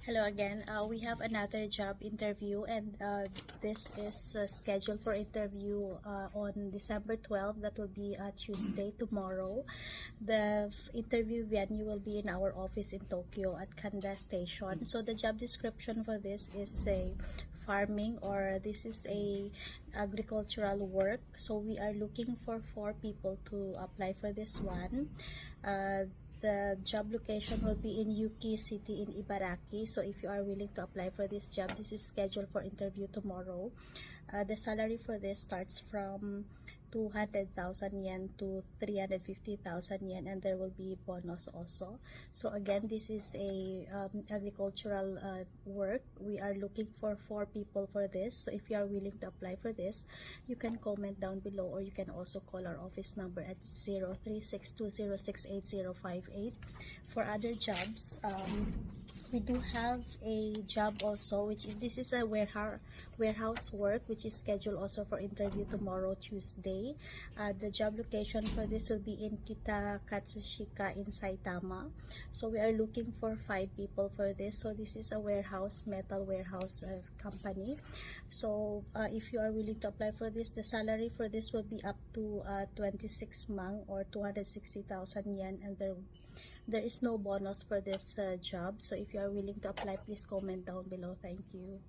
Hello again. We have another job interview, and this is scheduled for interview on December 12th. That will be Tuesday, tomorrow. The interview venue will be in our office in Tokyo at Kanda Station. So the job description for this is a farming, or this is a agricultural work. So we are looking for 4 people to apply for this one. The job location will be in Yuki City in Ibaraki. So if you are willing to apply for this job, this is scheduled for interview tomorrow. The salary for this starts from 200,000 yen to 350,000 yen, and there will be bonus also. So again, this is a agricultural work. We are looking for 4 people for this. So if you are willing to apply for this, you can comment down below, or you can also call our office number at 0362068058. For other jobs, we do have a job also, which this is a warehouse work, which is scheduled also for interview tomorrow, Tuesday. The job location for this will be in Kitakatsushika in Saitama. So we are looking for 5 people for this. So this is a metal warehouse company. So if you are willing to apply for this, the salary for this will be up to 26 mang, or 260,000 yen, and there is no bonus for this job. So if you are willing to apply, please comment down below. Thank you.